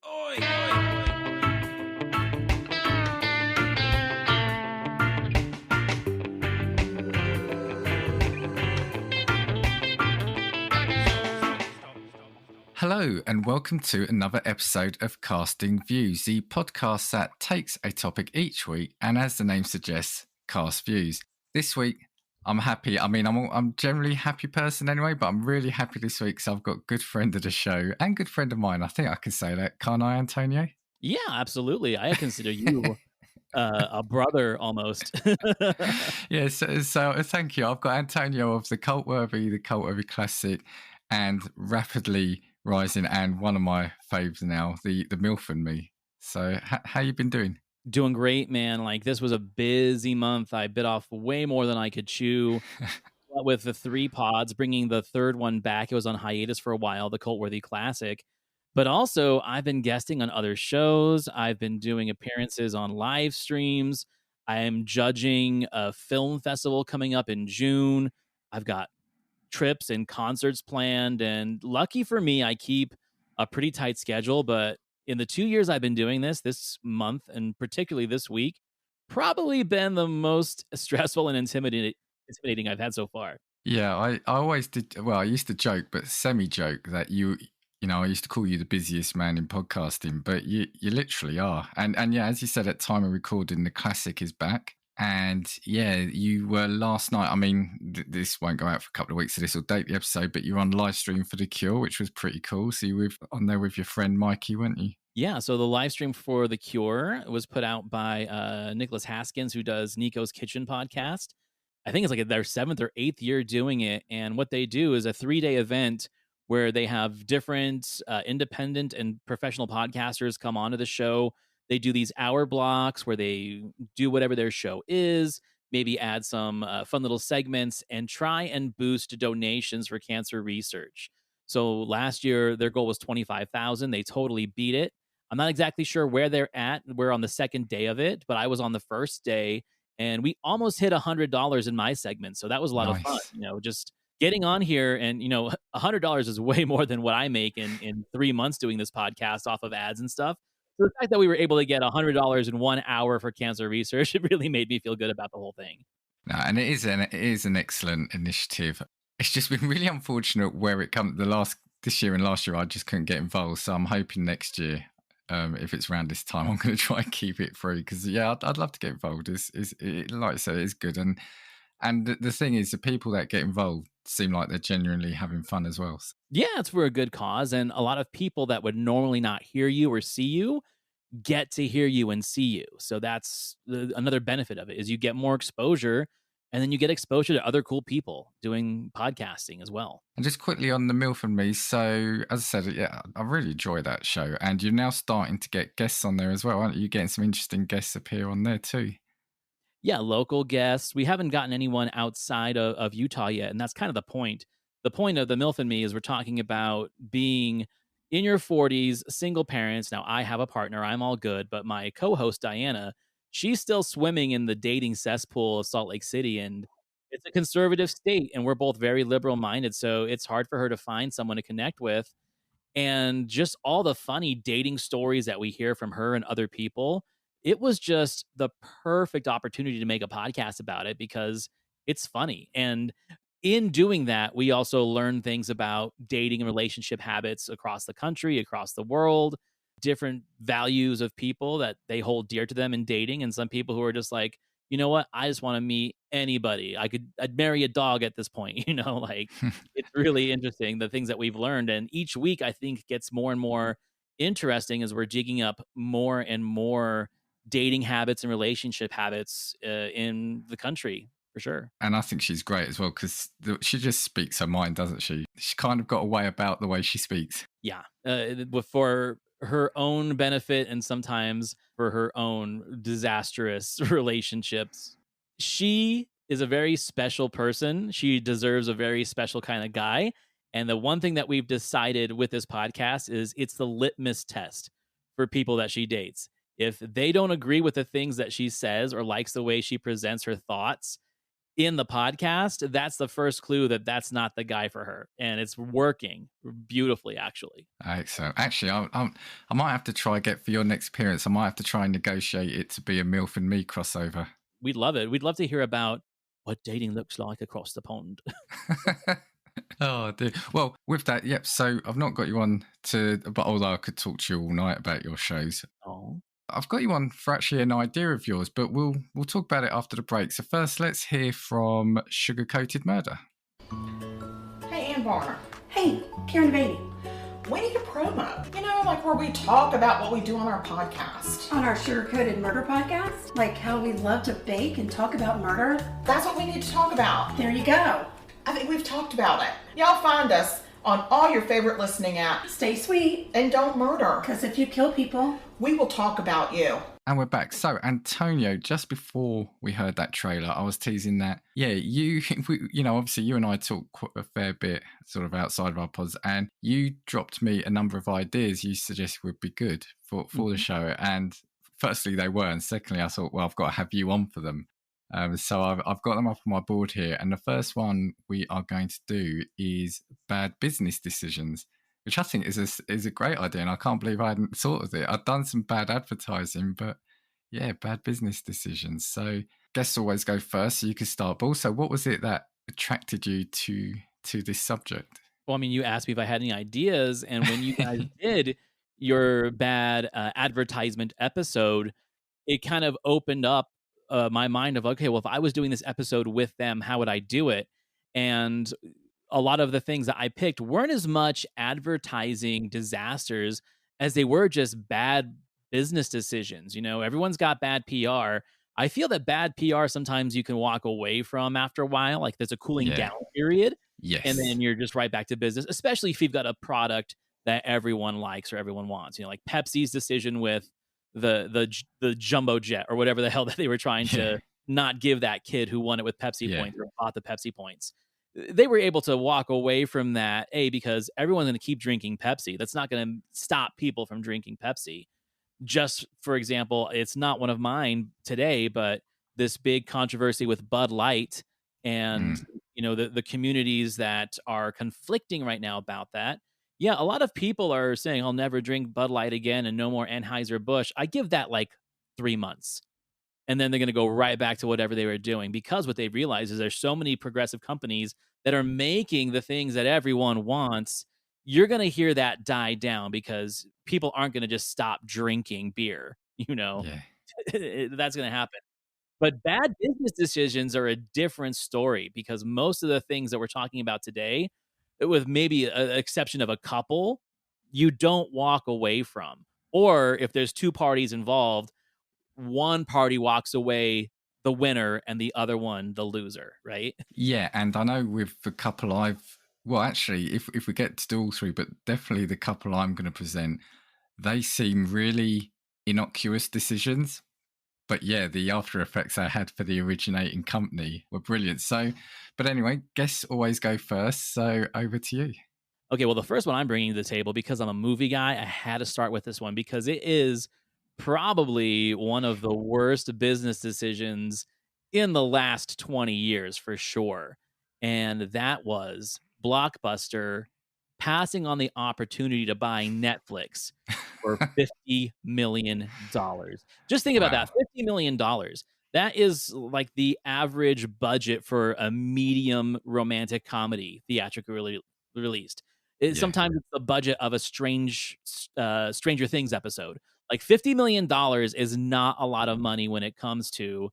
Oi, oi, Hello, and welcome to another episode of Casting Views, the podcast that takes a topic each week and, as the name suggests, cast views. This week, I'm happy. I'm generally a happy person anyway, but I'm really happy this week because I've got a good friend of the show and good friend of mine. I think I can say that, can't I, Antonio? Yeah, absolutely. I consider you a brother almost. Yes, so thank you. I've got Antonio of The Cultworthy Classic, and rapidly rising, and one of my faves now, the MILF and Me. So how you been doing? Doing great, man. Like, this was a busy month. I bit off way more than I could chew. With the 3 pods, bringing the third one back. It was on hiatus for a while, the Cultworthy Classic. But also, I've been guesting on other shows. I've been doing appearances on live streams. I am judging a film festival coming up in June. I've got trips and concerts planned, and lucky for me, I keep a pretty tight schedule. But in the 2 years I've been doing this month, and particularly this week, probably been the most stressful and intimidating I've had so far. Yeah, I always did. Well, I used to joke, but semi-joke that I used to call you the busiest man in podcasting, but you literally are. And yeah, as you said, at time of recording, the classic is back. And yeah, you were last night. I mean, this won't go out for a couple of weeks, so this will date the episode. But you were on live stream for The Cure, which was pretty cool. So you were on there with your friend Mikey, weren't you? Yeah, so the live stream for The Cure was put out by Nicholas Haskins, who does Nico's Kitchen podcast. I think it's like their 7th or 8th year doing it. And what they do is a 3-day event where they have different independent and professional podcasters come onto the show. They do these hour blocks where they do whatever their show is, maybe add some fun little segments and try and boost donations for cancer research. So last year, their goal was 25,000. They totally beat it. I'm not exactly sure where they're at. We're on the second day of it, but I was on the first day and we almost hit $100 in my segment. So that was a lot of fun, Nice. just getting on here. And, $100 is way more than what I make in 3 months doing this podcast off of ads and stuff. So the fact that we were able to get $100 in 1 hour for cancer research, it really made me feel good about the whole thing. No, and it is an excellent initiative. It's just been really unfortunate where it comes. This year and last year, I just couldn't get involved. So I'm hoping next year, if it's around this time, I'm going to try and keep it free because yeah, I'd love to get involved. Like I said, it's good, and the thing is, the people that get involved seem like they're genuinely having fun as well. Yeah, it's for a good cause. And a lot of people that would normally not hear you or see you get to hear you and see you. So that's another benefit of it is you get more exposure and then you get exposure to other cool people doing podcasting as well. And just quickly on the MILF and Me. So as I said, yeah, I really enjoy that show, and you're now starting to get guests on there as well, aren't you? You're getting some interesting guests appear on there too. Yeah, local guests. We haven't gotten anyone outside of Utah yet, and that's kind of the point. The point of the MILF and Me is we're talking about being in your 40s, single parents. Now, I have a partner, I'm all good, but my co host, Diana, she's still swimming in the dating cesspool of Salt Lake City, and it's a conservative state, and we're both very liberal minded. So it's hard for her to find someone to connect with. And just all the funny dating stories that we hear from her and other people, it was just the perfect opportunity to make a podcast about it because it's funny. And in doing that, we also learn things about dating and relationship habits across the country, across the world, different values of people that they hold dear to them in dating, and some people who are just like, you know what, I just want to meet anybody. I'd marry a dog at this point, like it's really interesting the things that we've learned. And each week I think gets more and more interesting as we're digging up more and more dating habits and relationship habits in the country for sure. And I think she's great as well because she just speaks her mind, doesn't she? She kind of got a way about the way she speaks. Yeah. For her own benefit and sometimes for her own disastrous relationships. She is a very special person. She deserves a very special kind of guy. And the one thing that we've decided with this podcast is it's the litmus test for people that she dates. If they don't agree with the things that she says or likes the way she presents her thoughts, in the podcast, that's the first clue that that's not the guy for her, and it's working beautifully, actually. Excellent. Actually, I might have to try get for your next appearance. I might have to try and negotiate it to be a MILF and me crossover. We'd love it. We'd love to hear about what dating looks like across the pond. Oh dear. Well, with that, yep. So I've not got you on to, but although I could talk to you all night about your shows, Oh, I've got you on for actually an idea of yours. But we'll talk about it after the break. So first, let's hear from Sugar Coated Murder. Hey, Ann Barner. Hey, Karen Beatty. We need a promo. You know, like where we talk about what we do on our podcast. On our Sugar Coated Murder podcast? Like how we love to bake and talk about murder? That's what we need to talk about. There you go. I think we've talked about it. Y'all find us on all your favorite listening apps. Stay sweet. And don't murder. Because if you kill people, we will talk about you. And we're back. So, Antonio, just before we heard that trailer, I was teasing that, yeah, obviously you and I talk quite a fair bit sort of outside of our pods, and you dropped me a number of ideas you suggested would be good for the show. And firstly, they were. And secondly, I thought, well, I've got to have you on for them. So I've got them up on my board here. And the first one we are going to do is bad business decisions, which I think is a great idea. And I can't believe I hadn't thought of it. I've done some bad advertising, but yeah, bad business decisions. So guests always go first, so you can start. But also, what was it that attracted you to this subject? well, I mean, you asked me if I had any ideas, and when you guys did your bad advertisement episode, it kind of opened up my mind of, okay, well, if I was doing this episode with them, how would I do it? And a lot of the things that I picked weren't as much advertising disasters as they were just bad business decisions. You know, everyone's got bad PR. I feel that bad PR sometimes you can walk away from after a while. Like there's a cooling Yeah. down period, Yes. and then you're just right back to business, especially if you've got a product that everyone likes or everyone wants. You know, like Pepsi's decision with the jumbo jet or whatever the hell that they were trying to not give that kid who won it with Pepsi points or bought the Pepsi points. They were able to walk away from that, because everyone's going to keep drinking Pepsi. That's not going to stop people from drinking Pepsi. Just for example, it's not one of mine today, but this big controversy with Bud Light and the communities that are conflicting right now about that. Yeah, a lot of people are saying I'll never drink Bud Light again and no more Anheuser-Busch. I give that like 3 months. And then they're going to go right back to whatever they were doing, because what they realize is there's so many progressive companies that are making the things that everyone wants. You're going to hear that die down because people aren't going to just stop drinking beer. That's going to happen. But bad business decisions are a different story, because most of the things that we're talking about today, with maybe an exception of a couple, you don't walk away from. Or if there's two parties involved, one party walks away the winner and the other one the loser, right? Yeah, and I know with the couple actually, if we get to do all three, but definitely the couple I'm going to present, they seem really innocuous decisions. But yeah, the after effects I had for the originating company were brilliant. So, but anyway, guests always go first. So over to you. Okay, well, the first one I'm bringing to the table, because I'm a movie guy, I had to start with this one because it is probably one of the worst business decisions in the last 20 years for sure. And that was Blockbuster passing on the opportunity to buy Netflix for $50 million. Just think about that, $50 million. That is like the average budget for a medium romantic comedy theatrically released. Sometimes it's the budget of a Stranger Things episode. Like $50 million is not a lot of money when it comes to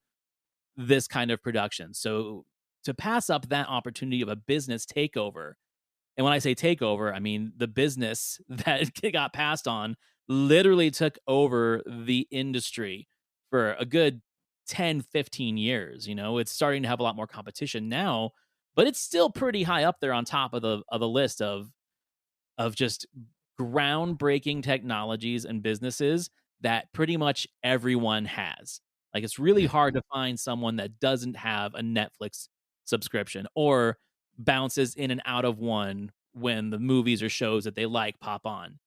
this kind of production. So to pass up that opportunity of a business takeover, and when I say takeover, I mean the business that got passed on literally took over the industry for a good 10, 15 years. You know, it's starting to have a lot more competition now, but it's still pretty high up there on top of the list of just groundbreaking technologies and businesses that pretty much everyone has. Like, it's really hard to find someone that doesn't have a Netflix subscription or bounces in and out of one when the movies or shows that they like pop on.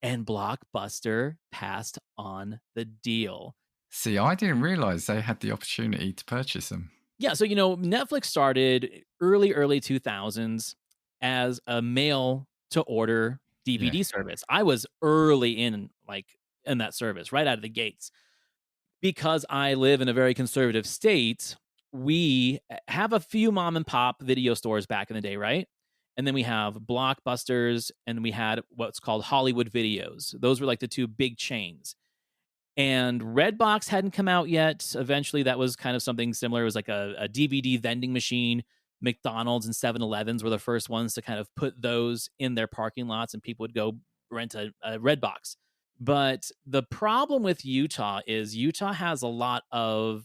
And Blockbuster passed on the deal. See, I didn't realize they had the opportunity to purchase them. Yeah, so Netflix started early 2000s as a mail to order Yeah. DVD service. I was early in that service right out of the gates. Because I live in a very conservative state, we have a few mom and pop video stores back in the day, right? And then we have Blockbusters and we had what's called Hollywood Videos. Those were like the two big chains. And Redbox hadn't come out yet. Eventually, that was kind of something similar. It was like a DVD vending machine. McDonald's and 7-Elevens were the first ones to kind of put those in their parking lots, and people would go rent a Redbox. But the problem with Utah is Utah has a lot of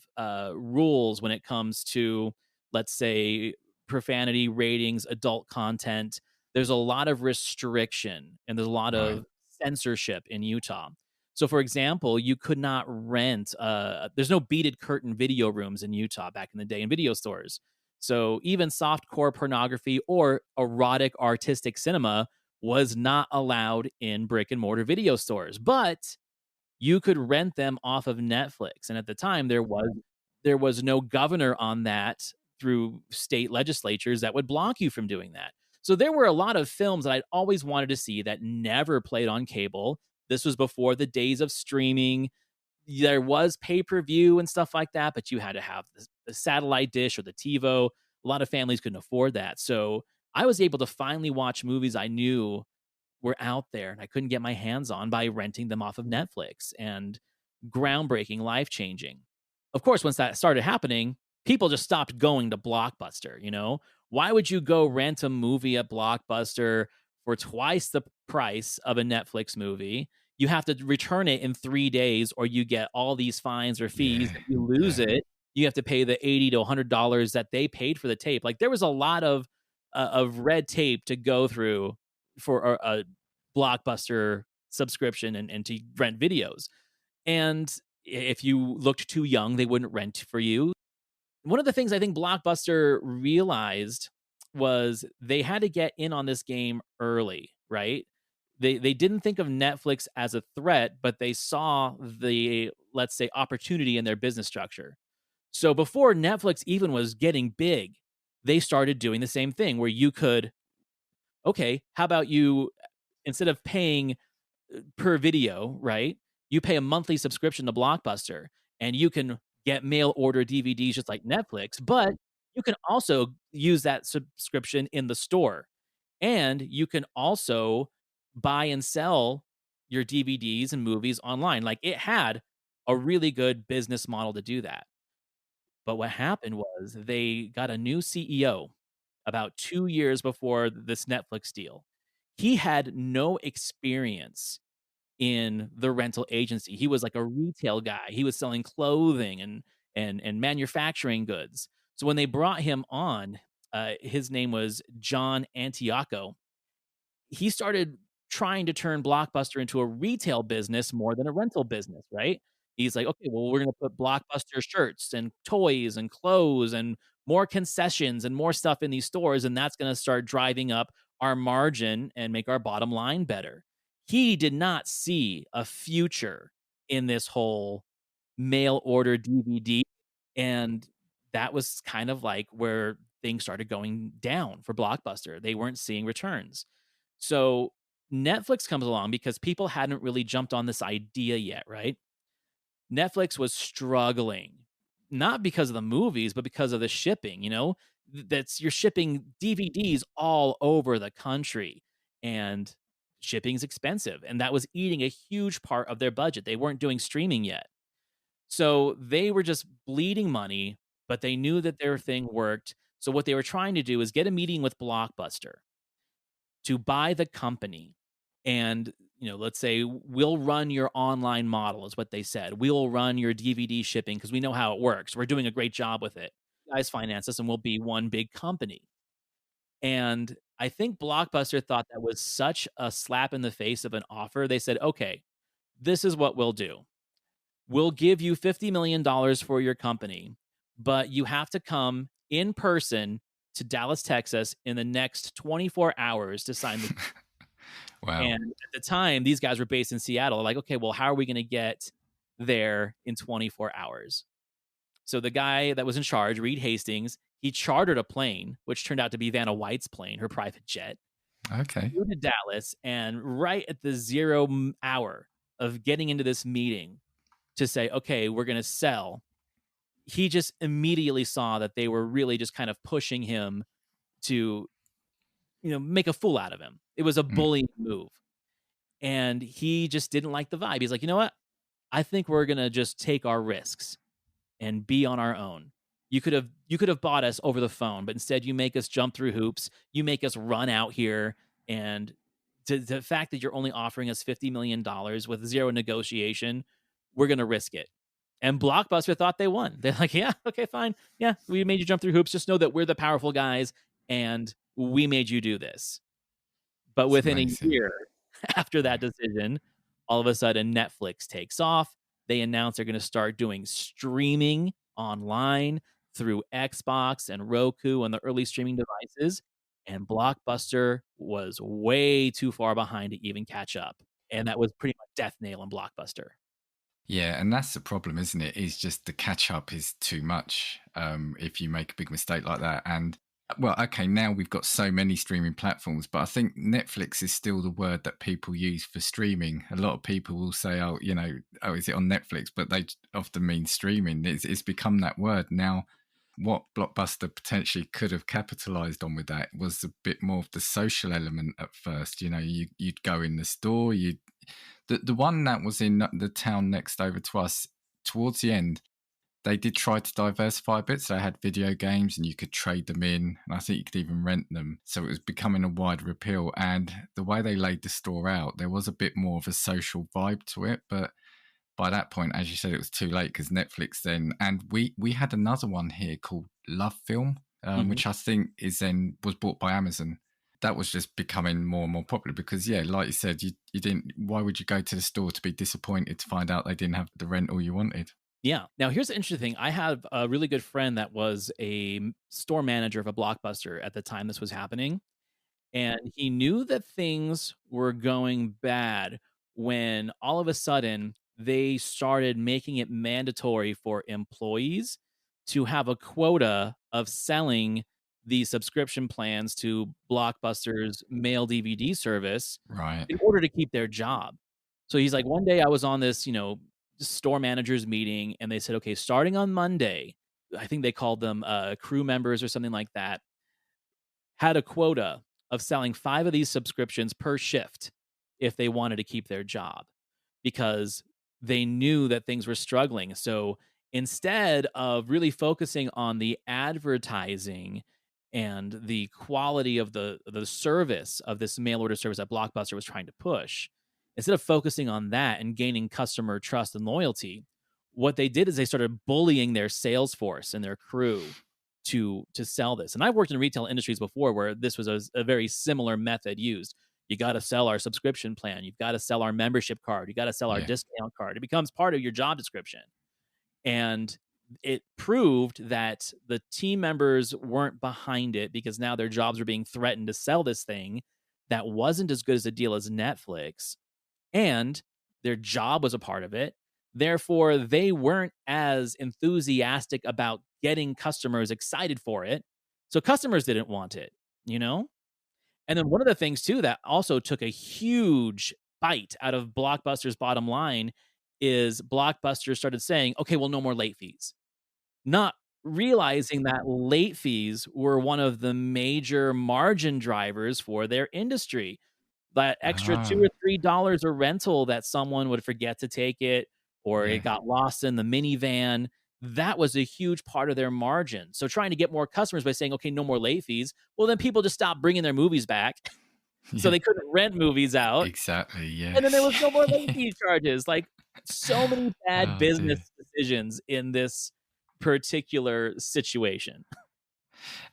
rules when it comes to, let's say, profanity ratings, adult content. There's a lot of restriction and there's a lot Right. of censorship in Utah. So, for example, you could not rent. There's no beaded curtain video rooms in Utah back in the day in video stores. So even softcore pornography or erotic artistic cinema was not allowed in brick and mortar video stores, but you could rent them off of Netflix. And at the time, there was no governor on that through state legislatures that would block you from doing that. So there were a lot of films that I'd always wanted to see that never played on cable. This was before the days of streaming. There was pay-per-view and stuff like that, but you had to have the satellite dish or the TiVo. A lot of families couldn't afford that. So I was able to finally watch movies I knew were out there and I couldn't get my hands on by renting them off of Netflix, and groundbreaking, life-changing. Of course, once that started happening, people just stopped going to Blockbuster. Why would you go rent a movie at Blockbuster for twice the price of a Netflix movie? You have to return it in 3 days or you get all these fines or fees. Yeah. If you lose Yeah. it, you have to pay the $80 to $100 that they paid for the tape. Like, there was a lot of red tape to go through for a Blockbuster subscription and to rent videos. And if you looked too young, they wouldn't rent for you. One of the things I think Blockbuster realized was they had to get in on this game early, right? They didn't think of Netflix as a threat, but they saw the, let's say, opportunity in their business structure. So before Netflix even was getting big, they started doing the same thing where you could, okay, how about you, instead of paying per video, right? You pay a monthly subscription to Blockbuster and you can get mail order DVDs just like Netflix, but you can also use that subscription in the store. And you can also buy and sell your DVDs and movies online. Like, it had a really good business model to do that. But what happened was they got a new CEO about 2 years before this Netflix deal. He had no experience in the rental agency. He was like a retail guy. He was selling clothing and manufacturing goods. So when they brought him on, his name was John Antioco. He started trying to turn Blockbuster into a retail business more than a rental business, right? He's like, "Okay, well, we're gonna put Blockbuster shirts and toys and clothes and more concessions and more stuff in these stores, and that's gonna start driving up our margin and make our bottom line better." He did not see a future in this whole mail order DVD, and that was kind of like where things started going down for Blockbuster. They weren't seeing returns. So Netflix comes along because people hadn't really jumped on this idea yet, right? Netflix was struggling, not because of the movies, but because of the shipping, That's, you're shipping DVDs all over the country, and shipping's expensive, and that was eating a huge part of their budget. They weren't doing streaming yet. So they were just bleeding money, but they knew that their thing worked. So what they were trying to do is get a meeting with Blockbuster to buy the company. And, let's say, we'll run your online model, is what they said. We'll run your DVD shipping because we know how it works. We're doing a great job with it. You guys finance us and we'll be one big company. And I think Blockbuster thought that was such a slap in the face of an offer. They said, okay, this is what we'll do. We'll give you $50 million for your company, but you have to come in person to Dallas, Texas in the next 24 hours to sign the. Wow. And at the time, these guys were based in Seattle. Like, okay, well, how are we going to get there in 24 hours? So the guy that was in charge, Reed Hastings, he chartered a plane, which turned out to be Vanna White's plane, her private jet, Okay. flew to Dallas, and right at the hour of getting into this meeting to say, okay, we're going to sell, he just immediately saw that they were really just kind of pushing him to, make a fool out of him. It was a Mm, bullying move. And he just didn't like the vibe. He's like, you know what? I think we're going to just take our risks and be on our own. You could have bought us over the phone, but instead you make us jump through hoops. You make us run out here, and the fact that you're only offering us $50 million with zero negotiation, we're gonna risk it. And Blockbuster thought they won. They're like, yeah, okay, fine, yeah, we made you jump through hoops. Just know that we're the powerful guys, and we made you do this. But it's within a amazing. year after that decision, all of a sudden Netflix takes off. They announce they're going to start doing streaming online through Xbox and Roku and the early streaming devices. And Blockbuster was way too far behind to even catch up. And that was pretty much death nail in Blockbuster. Yeah, and that's the problem, isn't it? Is just the catch up is too much if you make a big mistake like that. And well, okay, now we've got so many streaming platforms, but I think Netflix is still the word that people use for streaming. A lot of people will say, "Oh, oh, is it on Netflix?" But they often mean streaming. It's become that word now. What Blockbuster potentially could have capitalized on with that was a bit more of the social element at first. You'd go in the store, the one that was in the town next over to us towards the end, they did try to diversify a bit. So they had video games and you could trade them in. And I think you could even rent them. So it was becoming a wider appeal. And the way they laid the store out, there was a bit more of a social vibe to it. But by that point, as you said, it was too late because Netflix then, and we had another one here called Love Film, Mhm. which I think was bought by Amazon. That was just becoming more and more popular because, yeah, like you said, you didn't. Why would you go to the store to be disappointed to find out they didn't have the rental you wanted? Yeah. Now, here's the interesting thing. I have a really good friend that was a store manager of a Blockbuster at the time this was happening. And he knew that things were going bad when all of a sudden they started making it mandatory for employees to have a quota of selling the subscription plans to Blockbuster's mail DVD service Right. in order to keep their job. So he's like, one day I was on this, store managers meeting, and they said, okay, starting on Monday, I think they called them crew members or something like that, had a quota of selling 5 of these subscriptions per shift if they wanted to keep their job, because they knew that things were struggling. So instead of really focusing on the advertising and the quality of the service of this mail order service that Blockbuster was trying to push, instead of focusing on that and gaining customer trust and loyalty, what they did is they started bullying their sales force and their crew to sell this. And I've worked in retail industries before where this was a very similar method used. You got to sell our subscription plan. You've got to sell our membership card. You got to sell our Yeah. discount card. It becomes part of your job description. And it proved that the team members weren't behind it because now their jobs were being threatened to sell this thing that wasn't as good as a deal as Netflix. And their job was a part of it. Therefore, they weren't as enthusiastic about getting customers excited for it. So customers didn't want it, you know? And then one of the things too that also took a huge bite out of Blockbuster's bottom line is Blockbuster started saying, okay, well, no more late fees. Not realizing that late fees were one of the major margin drivers for their industry. That extra 2 Ah, or $3 a rental that someone would forget to take it, or it yeah. got lost in the minivan, that was a huge part of their margin. So trying to get more customers by saying, "Okay, no more late fees," well, then people just stopped bringing their movies back, so Yeah. they couldn't rent movies out, Exactly. and then there Yes. was no more late fee charges. Like, so many bad Oh business dear. decisions in this particular situation.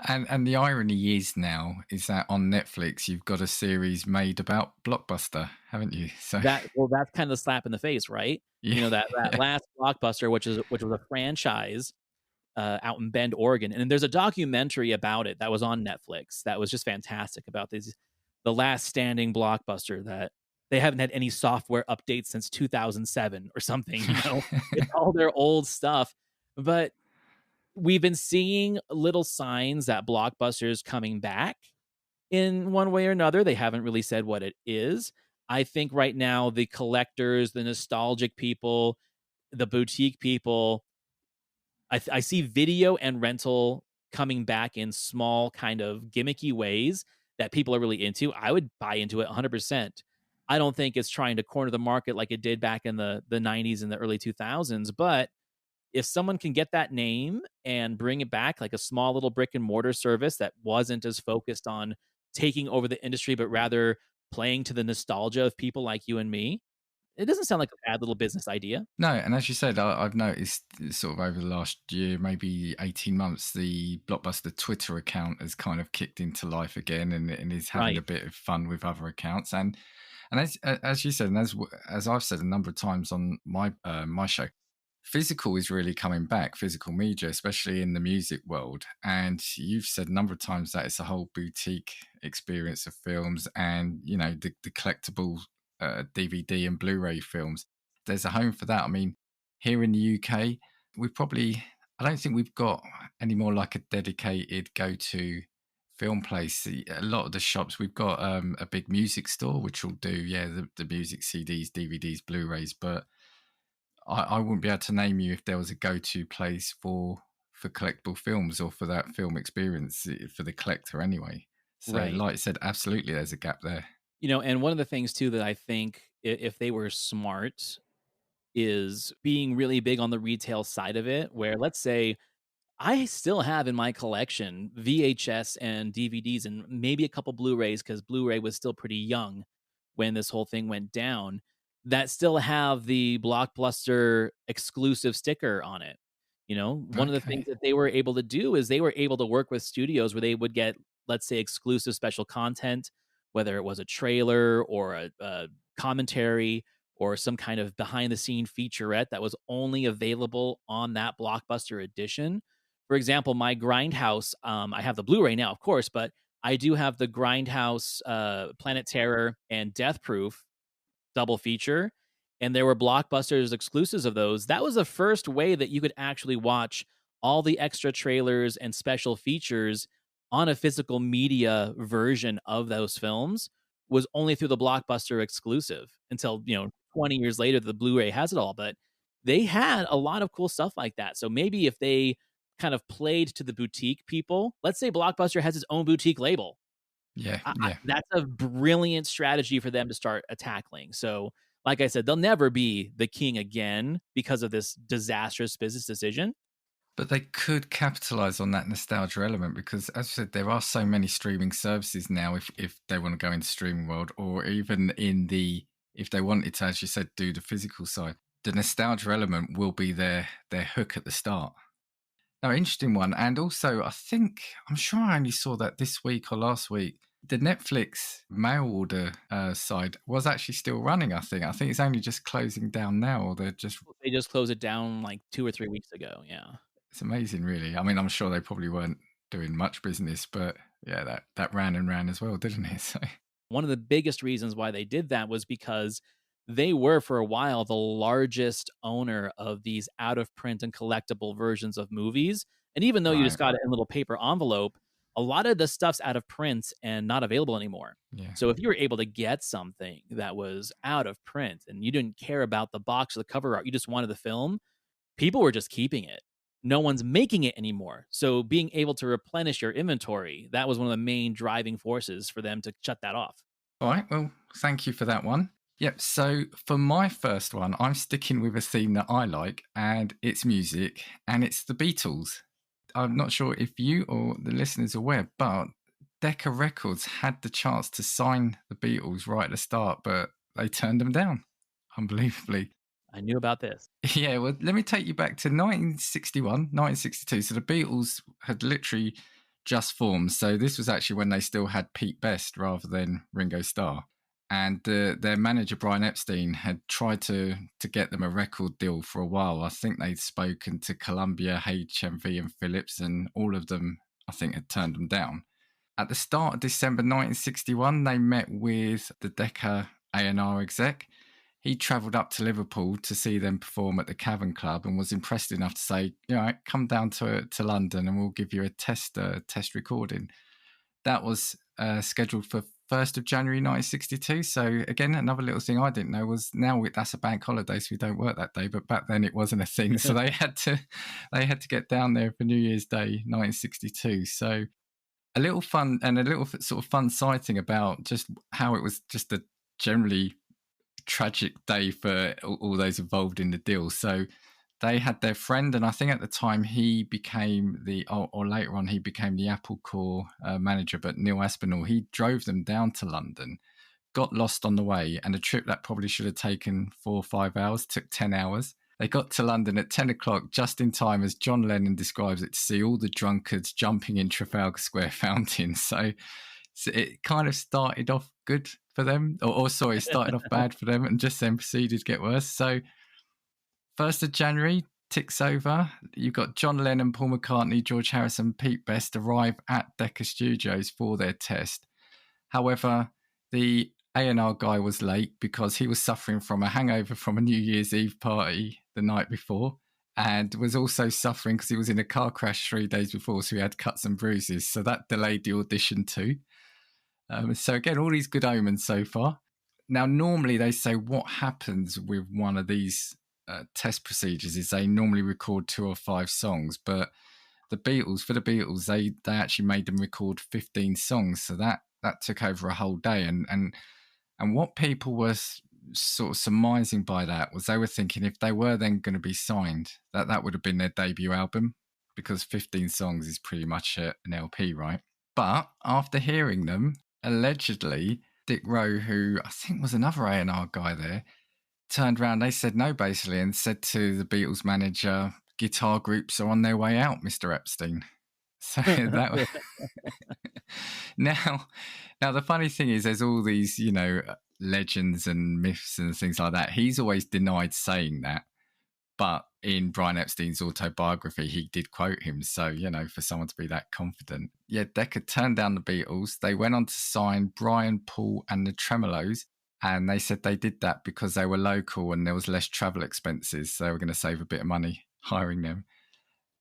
And the irony is that on Netflix you've got a series made about Blockbuster, haven't you? So That's kind of the slap in the face, right? yeah, That yeah. last Blockbuster, which was a franchise, out in Bend, Oregon, and there's a documentary about it that was on Netflix that was just fantastic about the last standing Blockbuster that they haven't had any software updates since 2007 or something, It's all their old stuff, but we've been seeing little signs that Blockbuster's coming back in one way or another. They haven't really said what it is. I think right now the collectors, the nostalgic people, the boutique people, I see video and rental coming back in small kind of gimmicky ways that people are really into. I would buy into it 100%. I don't think it's trying to corner the market like it did back in the 90s and the early 2000s, but if someone can get that name and bring it back like a small little brick and mortar service that wasn't as focused on taking over the industry, but rather playing to the nostalgia of people like you and me, it doesn't sound like a bad little business idea. No, and as you said, I've noticed sort of over the last year, maybe 18 months, the Blockbuster Twitter account has kind of kicked into life again and is having a Right. bit of fun with other accounts. And as you said, and as I've said a number of times on my show, physical is really coming back, physical media, especially in the music world. And you've said a number of times that it's a whole boutique experience of films and, you know, the collectible DVD and Blu-ray films. There's a home for that. I mean, here in the UK, I don't think we've got any more like a dedicated go-to film place. A lot of the shops, we've got a big music store, which will do, yeah, the music CDs, DVDs, Blu-rays, but I wouldn't be able to name you if there was a go-to place for collectible films or for that film experience for the collector anyway. So, Right. like I said, absolutely, there's a gap there. And one of the things too that I think if they were smart is being really big on the retail side of it, where let's say I still have in my collection VHS and DVDs and maybe a couple Blu-rays because Blu-ray was still pretty young when this whole thing went down, that still have the Blockbuster exclusive sticker on it. One of the things Okay. that they were able to do is they were able to work with studios where they would get, let's say, exclusive special content, whether it was a trailer or a commentary or some kind of behind the scene featurette that was only available on that Blockbuster edition. For example, my Grindhouse, I have the Blu-ray now, of course, but I do have the Grindhouse, Planet Terror, and Death Proof double feature, and there were Blockbusters exclusives of those. That was the first way that you could actually watch all the extra trailers and special features on a physical media version of those films was only through the Blockbuster exclusive until, 20 years later the Blu-ray has it all, but they had a lot of cool stuff like that. So maybe if they kind of played to the boutique people, let's say Blockbuster has its own boutique label. Yeah, I yeah. That's a brilliant strategy for them to start tackling. So, like I said, they'll never be the king again because of this disastrous business decision. But they could capitalize on that nostalgia element because, as I said, there are so many streaming services now. If they want to go into streaming world, or even if they wanted to, as you said, do the physical side, the nostalgia element will be their hook at the start. No, interesting one. And also, I'm sure I only saw that this week or last week. The Netflix mail order side was actually still running. I think it's only just closing down now, or they're just. They just closed it down like 2 or 3 weeks ago. Yeah. It's amazing, really. I mean, I'm sure they probably weren't doing much business, but yeah, that ran and ran as well, didn't it? So, One of the biggest reasons why they did that was because they were for a while the largest owner of these out of print and collectible versions of movies. And even though you right, just got it in a little paper envelope, a lot of the stuff's out of print and not available anymore. yeah. So if you were able to get something that was out of print and you didn't care about the box or the cover art, you just wanted the film, people were just keeping it. No one's making it anymore. So being able to replenish your inventory, that was one of the main driving forces for them to shut that off. All right. Well, thank you for that one. Yep. So for my first one, I'm sticking with a theme that I like, and it's music, and it's the Beatles. I'm not sure if you or the listeners are aware, but Decca Records had the chance to sign the Beatles right at the start, but they turned them down, unbelievably. I knew about this. Yeah, well, let me take you back to 1961, 1962. So the Beatles had literally just formed. So this was actually when they still had Pete Best rather than Ringo Starr. And their manager, Brian Epstein, had tried to get them a record deal for a while. I think they'd spoken to Columbia, HMV and Philips, and all of them, I think, had turned them down. At the start of December 1961, they met with the Decca A&R exec, he travelled up to Liverpool to see them perform at the Cavern Club and was impressed enough to say, come down to London and we'll give you a test recording. That was scheduled for 1st of January 1962. So again, another little thing I didn't know was now that's a bank holiday, so we don't work that day. But back then it wasn't a thing, so they had to get down there for New Year's Day 1962. So a little fun and a little sort of fun sighting about just how it was just a generally tragic day for all those involved in the deal. So they had their friend, and I think at the time he became or later on he became the Apple Corps manager, but Neil Aspinall, he drove them down to London, got lost on the way, and a trip that probably should have taken 4 or 5 hours took 10 hours. They got to London at 10 o'clock, just in time, as John Lennon describes it, to see all the drunkards jumping in Trafalgar Square fountain. So it kind of started off good for them, started off bad for them and just then proceeded to get worse. So 1st of January ticks over. You've got John Lennon, Paul McCartney, George Harrison, Pete Best arrive at Decca Studios for their test. However, the A&R guy was late because he was suffering from a hangover from a New Year's Eve party the night before, and was also suffering because he was in a car crash 3 days before, so he had cuts and bruises. So that delayed the audition too. So again, all these good omens so far. Now, normally they say what happens with one of these test procedures is they normally record 2 or 5 songs, but for the Beatles, they actually made them record 15 songs. So that took over a whole day. And what people were sort of surmising by that was they were thinking if they were then going to be signed, that would have been their debut album, because 15 songs is pretty much an LP, right? But after hearing them, allegedly, Dick Rowe, who I think was another A&R guy there, turned around, they said no, basically, and said to the Beatles manager, guitar groups are on their way out, Mr. Epstein. So that was... now the funny thing is there's all these, legends and myths and things like that. He's always denied saying that. But in Brian Epstein's autobiography, he did quote him. So, for someone to be that confident. Yeah, Decca turned down the Beatles. They went on to sign Brian, Paul and the Tremolos. And they said they did that because they were local and there was less travel expenses. So they were going to save a bit of money hiring them.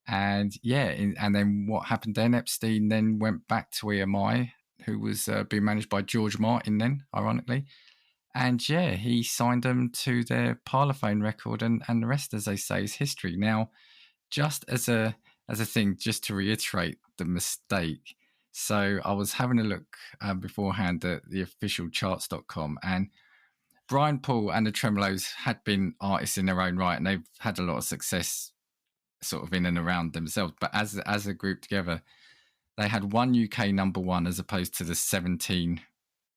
And and then what happened then? Epstein then went back to EMI, who was being managed by George Martin then, ironically. And he signed them to their Parlophone record, and the rest, as they say, is history. Now, just as a thing, just to reiterate the mistake. So I was having a look beforehand at the official charts.com, and Brian, Paul and the Tremolos had been artists in their own right, and they've had a lot of success sort of in and around themselves. But as a group together, they had 1 UK number one as opposed to the 17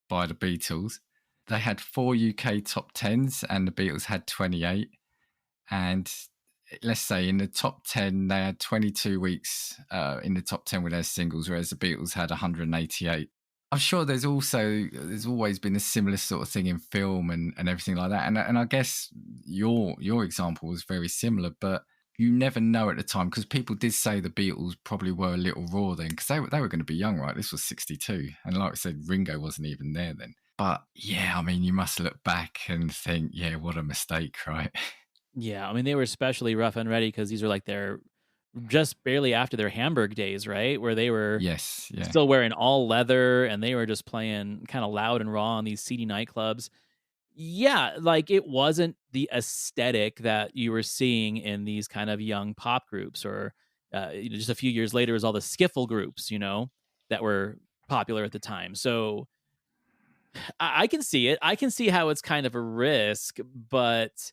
by the Beatles. They had 4 UK top 10s and the Beatles had 28. And let's say in the top 10, they had 22 weeks in the top 10 with their singles, whereas the Beatles had 188. I'm sure there's always been a similar sort of thing in film and everything like that. And I guess your example was very similar, but you never know at the time, because people did say the Beatles probably were a little raw then, because they were going to be young, right? This was 62. And like I said, Ringo wasn't even there then. But yeah, I mean, you must look back and think, yeah, what a mistake, right? Yeah, I mean, they were especially rough and ready because these were like their just barely after their Hamburg days, right? Where they were still wearing all leather and they were just playing kind of loud and raw in these seedy nightclubs. Yeah, like it wasn't the aesthetic that you were seeing in these kind of young pop groups, or just a few years later, it was all the skiffle groups, that were popular at the time. So I can see it. I can see how it's kind of a risk, but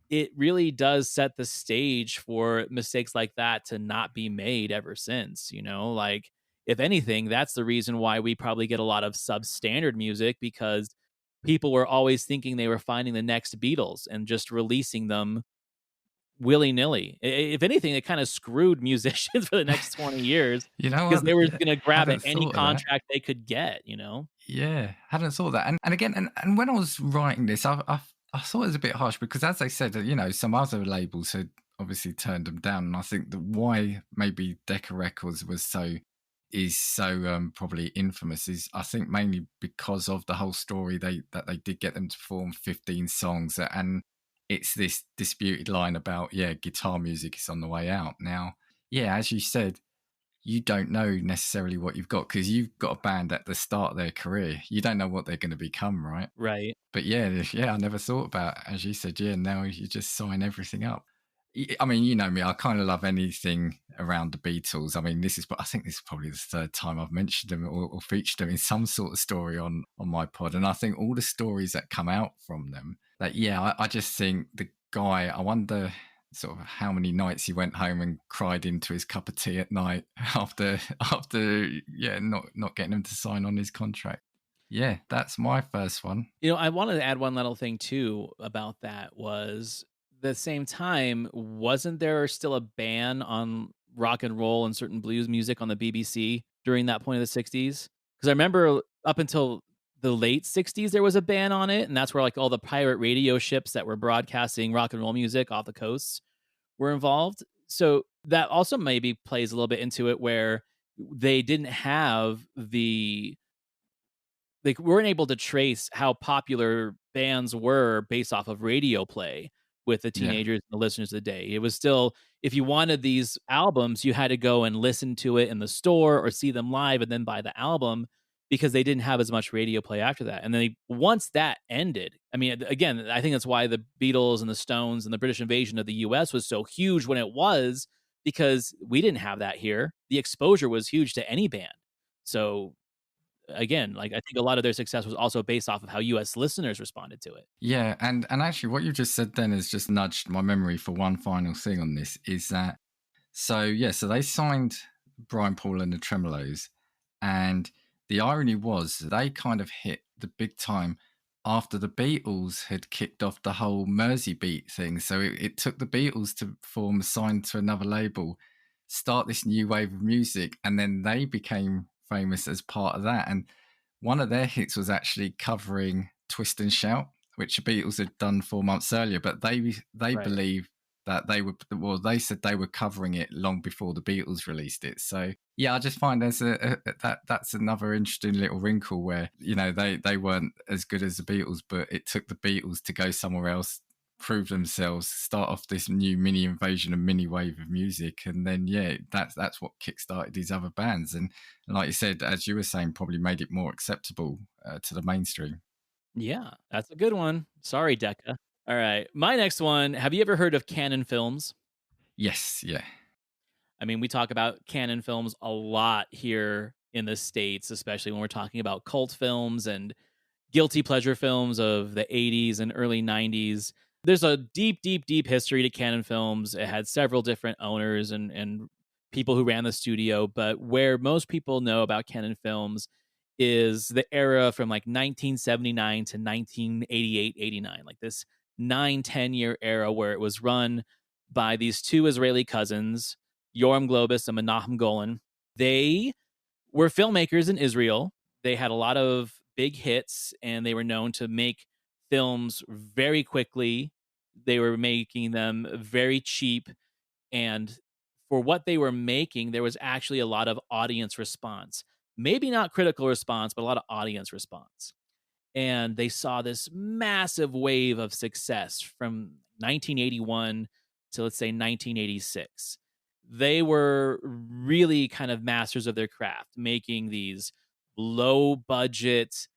it really does set the stage for mistakes like that to not be made ever since, like if anything, that's the reason why we probably get a lot of substandard music, because people were always thinking they were finding the next Beatles and just releasing them willy-nilly. If anything, it kind of screwed musicians for the next 20 years because they were going to grab at any contract they could get, Yeah, hadn't thought that. And again, and when I was writing this, I thought it was a bit harsh because, as they said, some other labels had obviously turned them down. And I think that why maybe Decca Records was so is so probably infamous is, I think, mainly because of the whole story that they did get them to perform 15 songs, and it's this disputed line about, yeah, guitar music is on the way out now. Yeah, as you said, you don't know necessarily what you've got because you've got a band at the start of their career. You don't know what they're going to become, right? Right. But yeah, I never thought about, as you said, yeah, now you just sign everything up. I mean, you know me, I kind of love anything around the Beatles. I mean, I think this is probably the third time I've mentioned them or featured them in some sort of story on my pod. And I think all the stories that come out from them, like, yeah, I just think the guy, I wonder sort of how many nights he went home and cried into his cup of tea at night after yeah, not getting him to sign on his contract. Yeah, that's my first one. I wanted to add one little thing too about that was the same time, wasn't there still a ban on rock and roll and certain blues music on the BBC during that point of the 60s? Because I remember up until the late 60s, there was a ban on it. And that's where like all the pirate radio ships that were broadcasting rock and roll music off the coasts were involved. So that also maybe plays a little bit into it where they didn't have they weren't able to trace how popular bands were based off of radio play with the Yeah. teenagers and the listeners of the day. It was still, if you wanted these albums, you had to go and listen to it in the store or see them live and then buy the album because they didn't have as much radio play after that. And then once that ended, I mean, again, I think that's why the Beatles and the Stones and the British invasion of the US was so huge when it was, because we didn't have that here. The exposure was huge to any band. So again, like I think a lot of their success was also based off of how US listeners responded to it. Yeah, and actually what you just said then has just nudged my memory for one final thing on this is that so they signed Brian Paul and the Tremolos, and the irony was they kind of hit the big time after the Beatles had kicked off the whole Mersey beat thing. So it took the Beatles to form, signed to another label, start this new wave of music, and then they became famous as part of that. And one of their hits was actually covering Twist and Shout, which the Beatles had done 4 months earlier, but they Right. believe that they said they were covering it long before the Beatles released it. So yeah, I just find there's that's another interesting little wrinkle where, you know, they weren't as good as the Beatles, but it took the Beatles to go somewhere else, prove themselves, start off this new mini invasion and mini wave of music, and then yeah, that's what kickstarted these other bands, and like you said, as you were saying, probably made it more acceptable to the mainstream. Yeah, that's a good one. Sorry, Decca. All right. My next one. Have you ever heard of Canon Films? Yes, yeah. I mean, we talk about Canon Films a lot here in the States, especially when we're talking about cult films and guilty pleasure films of the 80s and early 90s. There's a deep, deep, deep history to Canon Films. It had several different owners and people who ran the studio, but where most people know about Canon Films is the era from like 1979 to 1988, 89, like this 9-10 year era where it was run by these two Israeli cousins, Yoram Globus and Menachem Golan. They were filmmakers in Israel. They had a lot of big hits and they were known to make films very quickly. They were making them very cheap. And for what they were making, there was actually a lot of audience response. Maybe not critical response, but a lot of audience response. And they saw this massive wave of success from 1981 to, let's say, 1986. They were really kind of masters of their craft, making these low budget,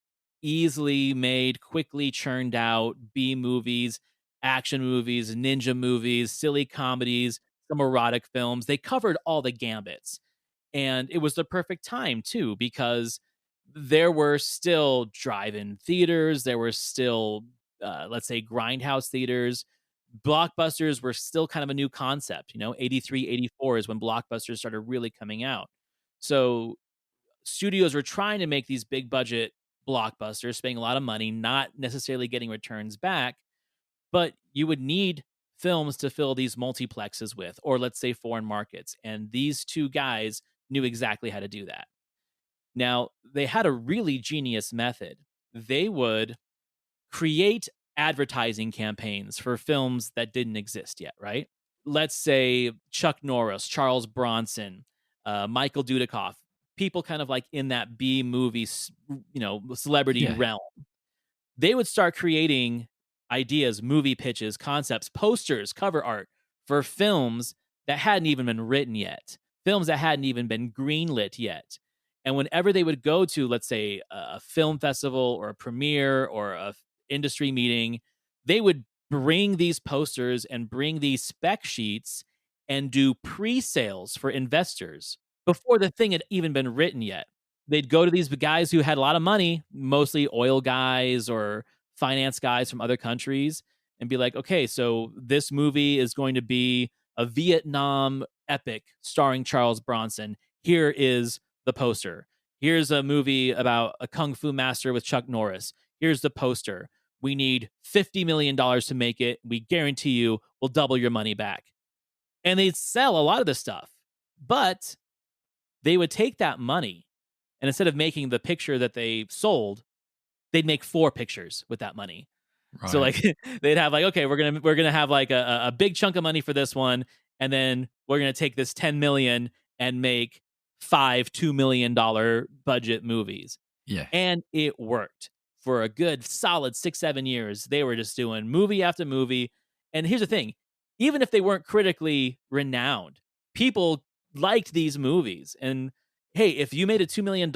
easily made, quickly churned out B movies, action movies, ninja movies, silly comedies, some erotic films. They covered all the gambits. And it was the perfect time too, because there were still drive-in theaters, there were still let's say grindhouse theaters. Blockbusters were still kind of a new concept, 83, 84 is when blockbusters started really coming out. So studios were trying to make these big budget blockbusters, spending a lot of money, not necessarily getting returns back, but you would need films to fill these multiplexes with, or let's say foreign markets. And these two guys knew exactly how to do that. Now, they had a really genius method. They would create advertising campaigns for films that didn't exist yet, right? Let's say Chuck Norris, Charles Bronson, Michael Dudikoff, people kind of like in that B movie, celebrity Yeah. realm, they would start creating ideas, movie pitches, concepts, posters, cover art for films that hadn't even been written yet, films that hadn't even been greenlit yet. And whenever they would go to, let's say, a film festival or a premiere or a industry meeting, they would bring these posters and bring these spec sheets and do pre-sales for investors before the thing had even been written yet. They'd go to these guys who had a lot of money, mostly oil guys or finance guys from other countries, and be like, okay, so this movie is going to be a Vietnam epic starring Charles Bronson. Here is the poster. Here's a movie about a kung fu master with Chuck Norris. Here's the poster. We need $50 million to make it. We guarantee you we'll double your money back. And they'd sell a lot of this stuff, but they would take that money, and instead of making the picture that they sold, they'd make 4 pictures with that money. Right. So like they'd have like, okay, we're gonna have like a big chunk of money for this one, and then we're gonna take this 10 million and make 5 $2 million budget movies. Yeah. And it worked for a good solid 6-7 years. They were just doing movie after movie. And here's the thing, even if they weren't critically renowned, people liked these movies. And hey, if you made a $2 million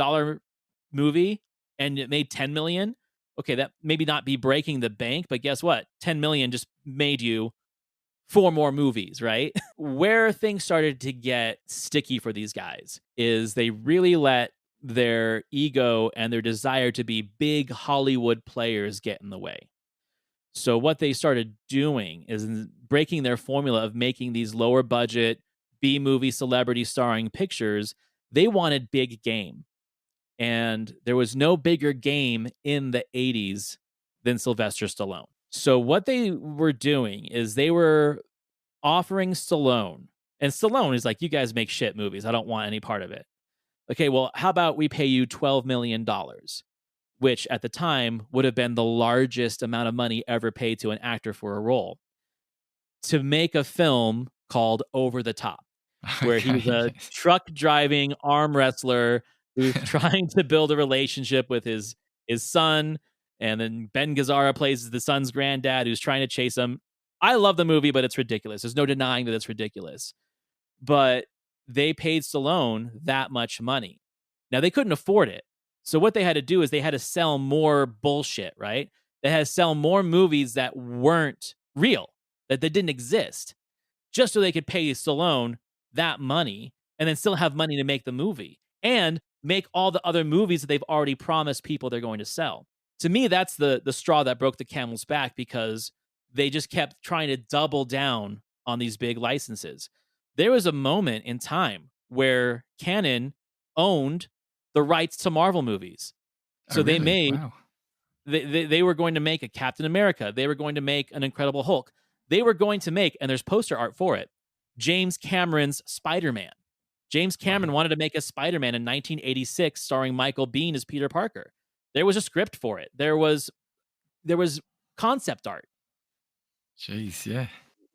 movie and it made 10 million, okay, that maybe not be breaking the bank, but guess what? 10 million just made you 4 more movies, right? Where things started to get sticky for these guys is they really let their ego and their desire to be big Hollywood players get in the way. So what they started doing is breaking their formula of making these lower budget B-movie celebrity starring pictures. They wanted big game. And there was no bigger game in the 80s than Sylvester Stallone. So what they were doing is they were offering Stallone, and Stallone is like, you guys make shit movies. I don't want any part of it. Okay, well, how about we pay you $12 million, which at the time would have been the largest amount of money ever paid to an actor for a role, to make a film called Over the Top, where he's a truck driving arm wrestler who's trying to build a relationship with his son, and then Ben Gazzara plays the son's granddad who's trying to chase him. I love the movie, but it's ridiculous. There's no denying that it's ridiculous. But they paid Stallone that much money. Now, they couldn't afford it. So what they had to do is they had to sell more bullshit, right? They had to sell more movies that weren't real, that they didn't exist, just so they could pay Stallone that money and then still have money to make the movie and make all the other movies that they've already promised people they're going to sell. To me, that's the straw that broke the camel's back, because they just kept trying to double down on these big licenses. There was a moment in time where Canon owned the rights to Marvel movies. So really? they made, wow. they were going to make a Captain America. They were going to make an Incredible Hulk. They were going to make, and there's poster art for it, James Cameron's Spider-Man. James Cameron wanted to make a Spider-Man in 1986 starring Michael Biehn as Peter Parker. There was a script for it. There was concept art. Jeez, yeah.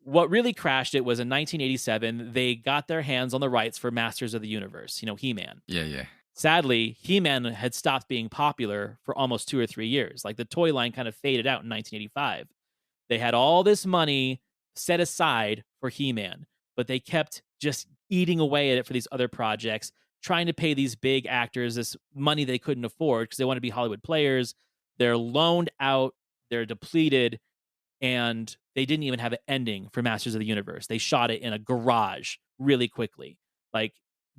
What really crashed it was in 1987, they got their hands on the rights for Masters of the Universe, He-Man. Yeah. Sadly, He-Man had stopped being popular for almost 2 or 3 years. Like, the toy line kind of faded out in 1985. They had all this money set aside for He-Man, but they kept just eating away at it for these other projects, trying to pay these big actors this money they couldn't afford because they want to be Hollywood players. They're loaned out, they're depleted, and they didn't even have an ending for Masters of the Universe. They shot it in a garage really quickly. Like,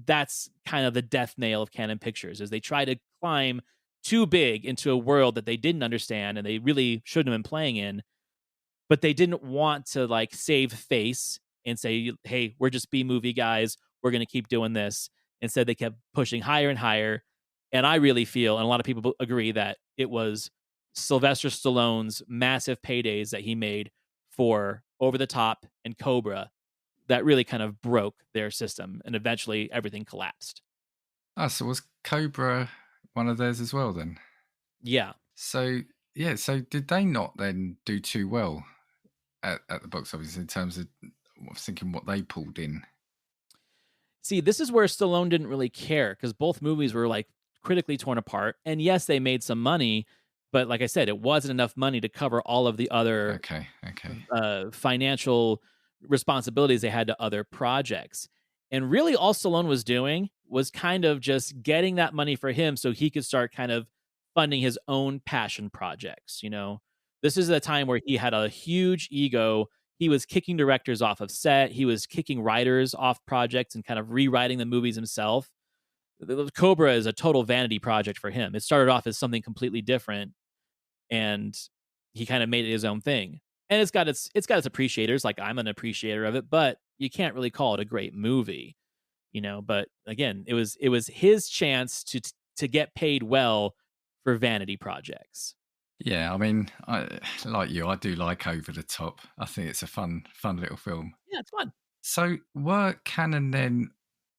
that's kind of the death nail of Canon Pictures, is they try to climb too big into a world that they didn't understand and they really shouldn't have been playing in, but they didn't want to like save face and say, hey, we're just B-movie guys, we're going to keep doing this. Instead, they kept pushing higher and higher. And I really feel, and a lot of people agree, that it was Sylvester Stallone's massive paydays that he made for Over the Top and Cobra that really kind of broke their system, and eventually everything collapsed. So was Cobra one of theirs as well then? Yeah. So did they not then do too well at the box office in terms of thinking what they pulled in? See, this is where Stallone didn't really care because both movies were like critically torn apart. And yes, they made some money, but like I said, it wasn't enough money to cover all of the other Okay. financial responsibilities they had to other projects. And really, all Stallone was doing was kind of just getting that money for him so he could start kind of funding his own passion projects. This is a time where he had a huge ego. He was kicking directors off of set, he was kicking writers off projects and kind of rewriting the movies himself. Cobra is a total vanity project for him. It started off as something completely different, and he kind of made it his own thing. And it's got its appreciators, like I'm an appreciator of it, but you can't really call it a great movie. But again, it was his chance to get paid well for vanity projects. Yeah, I mean, like you, I do like Over the Top. I think it's a fun little film. Yeah, it's fun. So were Canon then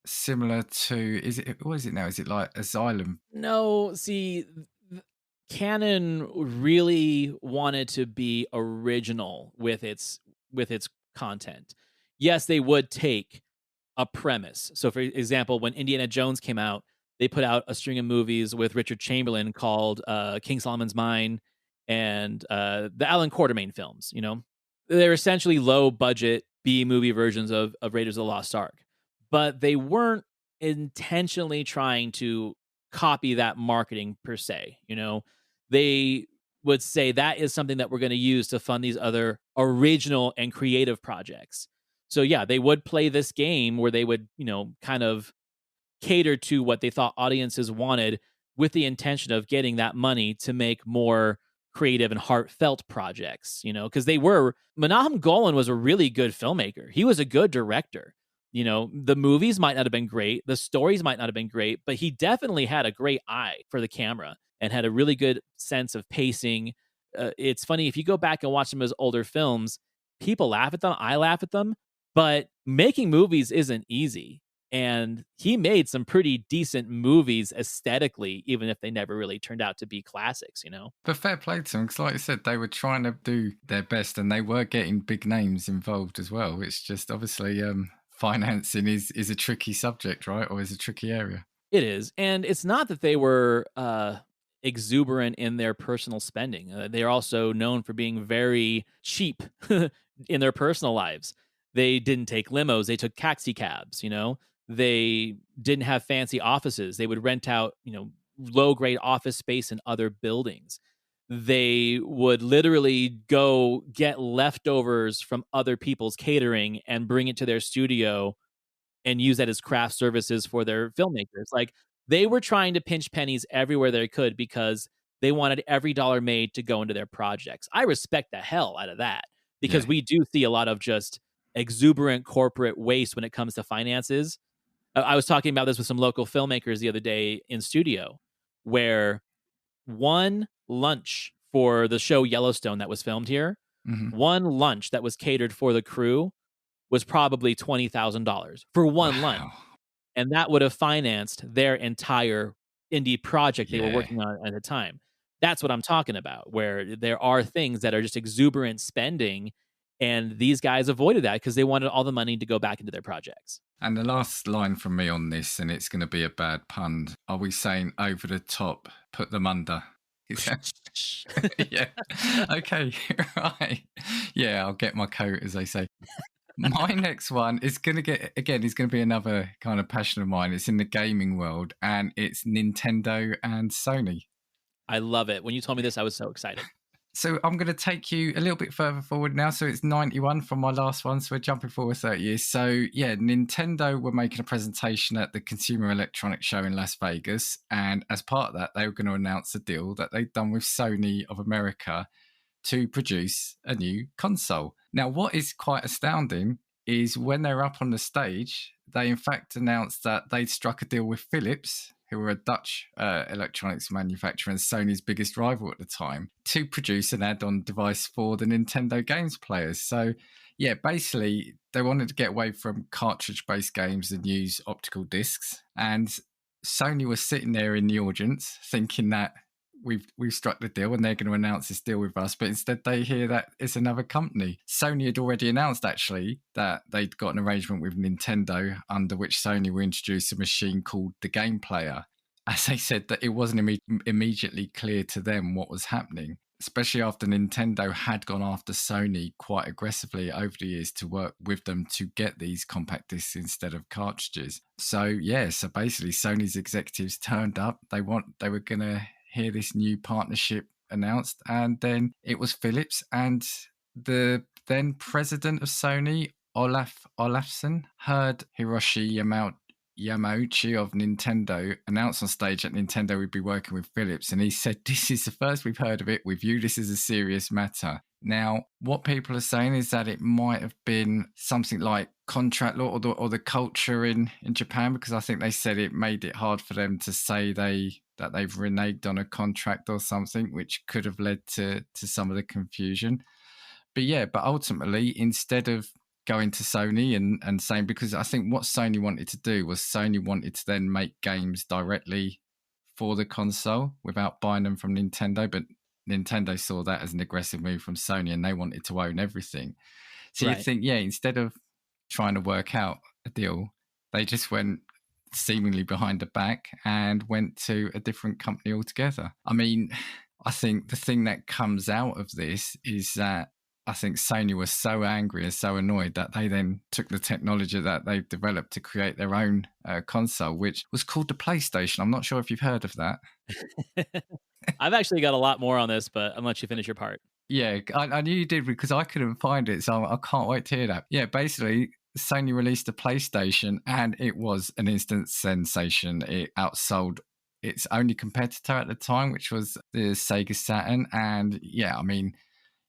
similar to, what is it now? Is it like Asylum? No, see, Canon really wanted to be original with its content. Yes, they would take a premise. So, for example, when Indiana Jones came out, they put out a string of movies with Richard Chamberlain called King Solomon's Mine and the Alan Quartermain films. They're essentially low budget B movie versions of Raiders of the Lost Ark, but they weren't intentionally trying to copy that marketing per se. They would say that is something that we're going to use to fund these other original and creative projects. So yeah, they would play this game where they would, kind of cater to what they thought audiences wanted with the intention of getting that money to make more creative and heartfelt projects, because Menahem Golan was a really good filmmaker. He was a good director. The movies might not have been great, the stories might not have been great, but he definitely had a great eye for the camera and had a really good sense of pacing. It's funny, if you go back and watch some of his older films, people laugh at them, I laugh at them, but making movies isn't easy. And he made some pretty decent movies aesthetically, even if they never really turned out to be classics. But fair play to them, because like I said, they were trying to do their best and they were getting big names involved as well. It's just obviously financing is a tricky subject, right? Or is a tricky area. It is. And it's not that they were exuberant in their personal spending. They are also known for being very cheap in their personal lives. They didn't take limos, they took taxi cabs. They didn't have fancy offices. They would rent out, low grade office space in other buildings. They would literally go get leftovers from other people's catering and bring it to their studio and use that as craft services for their filmmakers. Like, they were trying to pinch pennies everywhere they could because they wanted every dollar made to go into their projects. I respect the hell out of that because we do see a lot of just exuberant corporate waste when it comes to finances. I was talking about this with some local filmmakers the other day in studio, where one lunch for the show Yellowstone that was filmed here, one lunch that was catered for the crew was probably $20,000 for one lunch. And that would have financed their entire indie project they were working on at the time. That's what I'm talking about, where there are things that are just exuberant spending, and these guys avoided that because they wanted all the money to go back into their projects. And the last line from me on this, and it's going to be a bad pun, are we saying over the top, put them under? Yeah. Okay. Right. Yeah, I'll get my coat, as they say. My next one is going to be another kind of passion of mine. It's in the gaming world, and it's Nintendo and Sony. I love it. When you told me this, I was so excited. So I'm going to take you a little bit further forward now. So it's 91 from my last one. So we're jumping forward 30 years. So yeah, Nintendo were making a presentation at the Consumer Electronics Show in Las Vegas. And as part of that, they were going to announce a deal that they'd done with Sony of America to produce a new console. Now, what is quite astounding is when they were up on the stage, they in fact announced that they'd struck a deal with Philips, who were a Dutch electronics manufacturer and Sony's biggest rival at the time, to produce an add-on device for the Nintendo games players. So, yeah, basically, they wanted to get away from cartridge-based games and use optical discs. And Sony was sitting there in the audience thinking that, we've struck the deal and they're going to announce this deal with us, but instead they hear that it's another company. Sony had already announced actually that they'd got an arrangement with Nintendo under which Sony will introduce a machine called the Game Player. As they said, that it wasn't immediately clear to them what was happening, especially after Nintendo had gone after Sony quite aggressively over the years to work with them to get these compact discs instead of cartridges. So basically Sony's executives turned up. They were going to hear this new partnership announced, and then it was Philips and the then president of Sony, Olafsson, heard Hiroshi Yamauchi of Nintendo announced on stage that Nintendo would be working with Philips, and he said, "This is the first we've heard of it. We view this as a serious matter." Now, what people are saying is that it might have been something like contract law or the culture in Japan, because I think they said it made it hard for them to say that they've reneged on a contract or something, which could have led to some of the confusion. But ultimately, instead of going to Sony and saying, because I think what Sony wanted to do was Sony wanted to then make games directly for the console without buying them from Nintendo, but Nintendo saw that as an aggressive move from Sony and they wanted to own everything. So Right. you think, instead of trying to work out a deal, they just went seemingly behind the back and went to a different company altogether. I mean, I think the thing that comes out of this is that I think Sony was so angry and so annoyed that they then took the technology that they've developed to create their own console, which was called the PlayStation. I'm not sure if you've heard of that. I've actually got a lot more on this, but I'll let you finish your part. Yeah, I knew you did because I couldn't find it, so I can't wait to hear that. Yeah, basically, Sony released a PlayStation and it was an instant sensation. It outsold its only competitor at the time, which was the Sega Saturn. And I mean,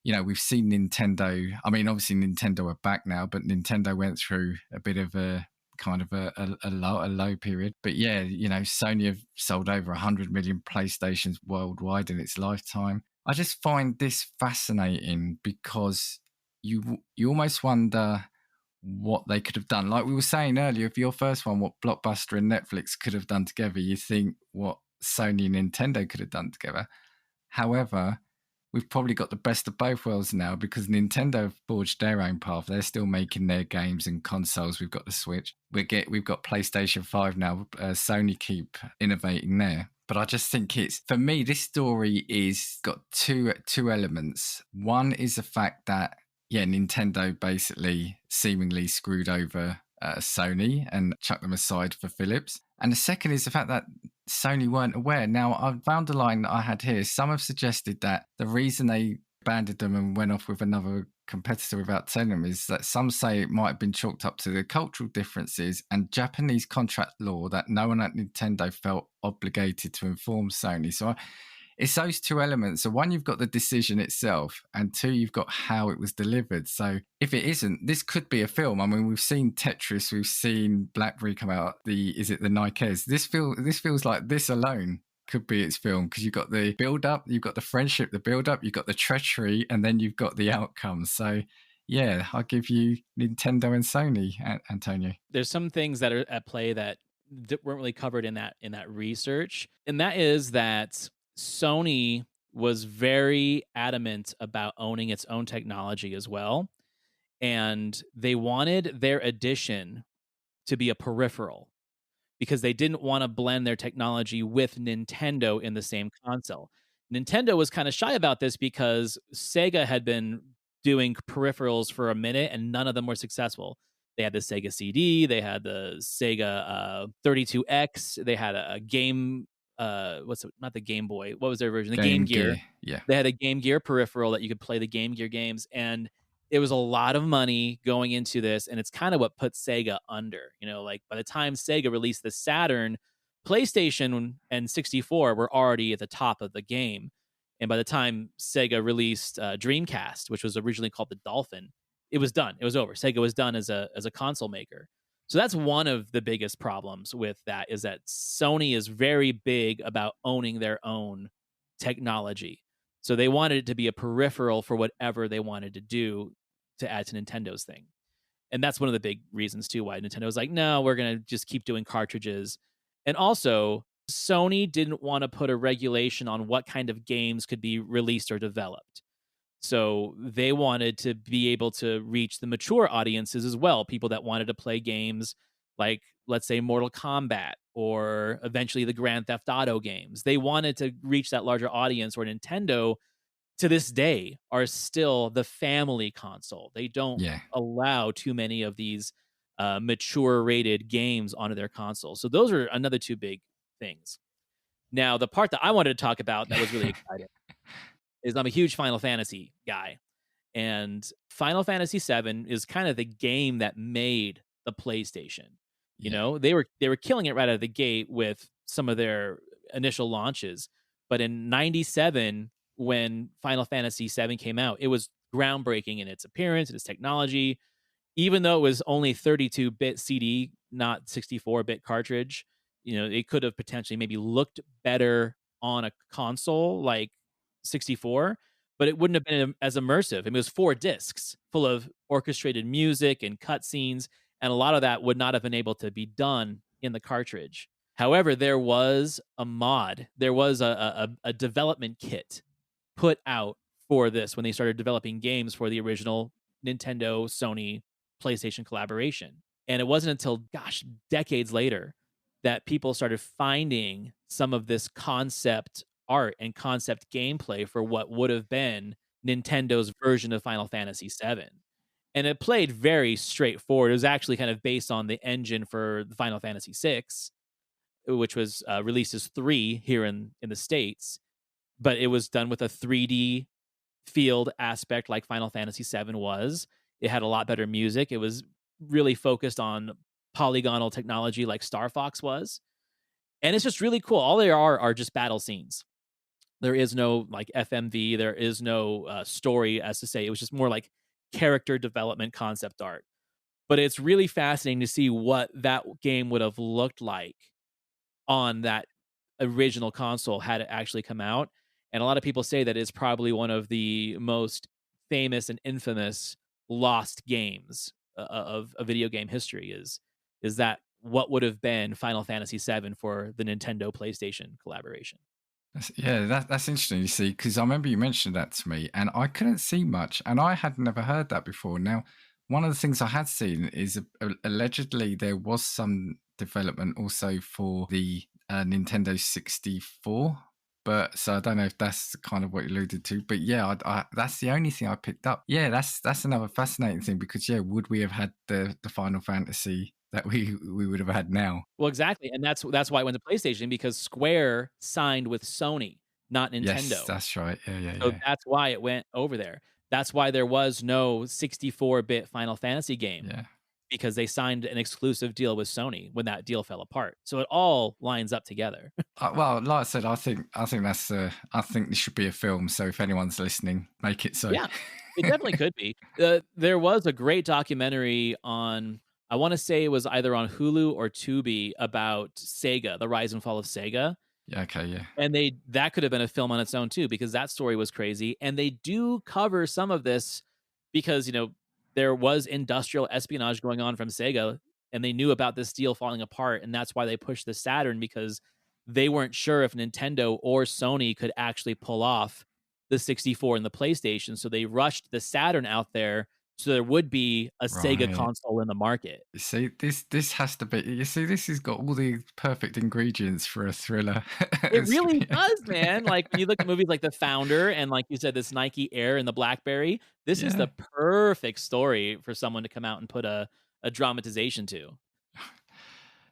we've seen Nintendo. I mean, obviously Nintendo are back now, but Nintendo went through a bit of a kind of a low period. But Sony have sold over 100 million PlayStations worldwide in its lifetime. I just find this fascinating because you almost wonder what they could have done. Like we were saying earlier, if your first one, what Blockbuster and Netflix could have done together, you think what Sony and Nintendo could have done together. However, we've probably got the best of both worlds now because Nintendo have forged their own path. They're still making their games and consoles. We've got the Switch. We've got PlayStation 5 now. Sony keep innovating there. But I just think for me, this story is got two elements. One is the fact that, Nintendo basically seemingly screwed over Sony and chucked them aside for Philips. And the second is the fact that Sony weren't aware. Now, I found a line that I had here. Some have suggested that the reason they abandoned them and went off with another competitor without telling them is that some say it might have been chalked up to the cultural differences and Japanese contract law that no one at Nintendo felt obligated to inform Sony. So it's those two elements. So one, you've got the decision itself, and two, you've got how it was delivered. So if it isn't, this could be a film. I mean, we've seen Tetris, we've seen BlackBerry come out. The Nikes? This feels like this alone could be its film because you've got the build-up, you've got the friendship, the build-up, you've got the treachery, and then you've got the outcome. So I'll give you Nintendo and Sony, Antonio. There's some things that are at play that weren't really covered in that research, and that is that Sony was very adamant about owning its own technology as well, and they wanted their edition to be a peripheral because they didn't want to blend their technology with Nintendo in the same console. Nintendo was kind of shy about this because Sega had been doing peripherals for a minute and none of them were successful. They had the Sega CD, they had the Sega 32X, they had a game, not the Game Boy, what was their version? The Game Gear. Yeah. They had a Game Gear peripheral that you could play the Game Gear games, and it was a lot of money going into this, and it's kind of what put Sega under. Like by the time Sega released the Saturn, PlayStation and 64 were already at the top of the game. And by the time Sega released Dreamcast, which was originally called the Dolphin, it was done. It was over. Sega was done as a console maker. So that's one of the biggest problems with that, is that Sony is very big about owning their own technology. So they wanted it to be a peripheral for whatever they wanted to do to add to Nintendo's thing. And that's one of the big reasons too why Nintendo was like, no, we're going to just keep doing cartridges. And also, Sony didn't want to put a regulation on what kind of games could be released or developed. So they wanted to be able to reach the mature audiences as well, people that wanted to play games like, let's say, Mortal Kombat or eventually the Grand Theft Auto games. They wanted to reach that larger audience, where Nintendo, to this day, are still the family console. They don't Yeah. allow too many of these mature rated games onto their console. So those are another two big things. Now, the part that I wanted to talk about that was really exciting is I'm a huge Final Fantasy guy. And Final Fantasy VII is kind of the game that made the PlayStation. You Yeah. know, they were killing it right out of the gate with some of their initial launches. But in 97, when Final Fantasy VII came out, it was groundbreaking in its appearance and its technology. Even though it was only 32-bit CD, not 64-bit cartridge, you know, it could have potentially maybe looked better on a console like 64, but it wouldn't have been as immersive. I mean, it was 4 discs full of orchestrated music and cutscenes, and a lot of that would not have been able to be done in the cartridge. However, there was a mod. There was a development kit put out for this when they started developing games for the original Nintendo, Sony, PlayStation collaboration. And it wasn't until, gosh, decades later that people started finding some of this concept art and concept gameplay for what would have been Nintendo's version of Final Fantasy VII. And it played very straightforward. It was actually kind of based on the engine for the Final Fantasy VI, which was released as 3 here in the States, but it was done with a 3D field aspect like Final Fantasy VII was. It had a lot better music. It was really focused on polygonal technology like Star Fox was. And it's just really cool. All there are just battle scenes. There is no like FMV. There is no story, as to say. It was just more like character development concept art. But it's really fascinating to see what that game would have looked like on that original console had it actually come out. And a lot of people say that it's probably one of the most famous and infamous lost games of a video game history. Is that what would have been Final Fantasy VII for the Nintendo PlayStation collaboration? That's interesting. You see, because I remember you mentioned that to me, and I couldn't see much, and I had never heard that before. Now, one of the things I had seen is allegedly there was some development also for the Nintendo 64. But so I don't know if that's kind of what you alluded to. But yeah, that's the only thing I picked up. Yeah, that's another fascinating thing, because yeah, would we have had the Final Fantasy that we would have had now? Well, exactly, and that's why it went to PlayStation, because Square signed with Sony, not Yes, Nintendo. that's right. So Yeah. that's why it went over there. That's why there was no 64-bit Final Fantasy game, Yeah. because they signed an exclusive deal with Sony when that deal fell apart. So it all lines up together. Well, like I said, I think that's I think this should be a film. So if anyone's listening, make it so. Yeah, it definitely could be. There was a great documentary on, I want to say it was either on Hulu or Tubi, about Sega, the rise and fall of Sega. Yeah. Okay. Yeah. And that could have been a film on its own too, because that story was crazy. And they do cover some of this because, you know, there was industrial espionage going on from Sega, and they knew about this deal falling apart. And that's why they pushed the Saturn, because they weren't sure if Nintendo or Sony could actually pull off the 64 and the PlayStation. So they rushed the Saturn out there so there would be a Sega Right. console in the market. You see, this has to be. You see, this has got all the perfect ingredients for a thriller. It really does, man. Like, when you look at movies like The Founder and, like you said, this Nike Air and the BlackBerry, this is Yeah. the perfect story for someone to come out and put a dramatization to.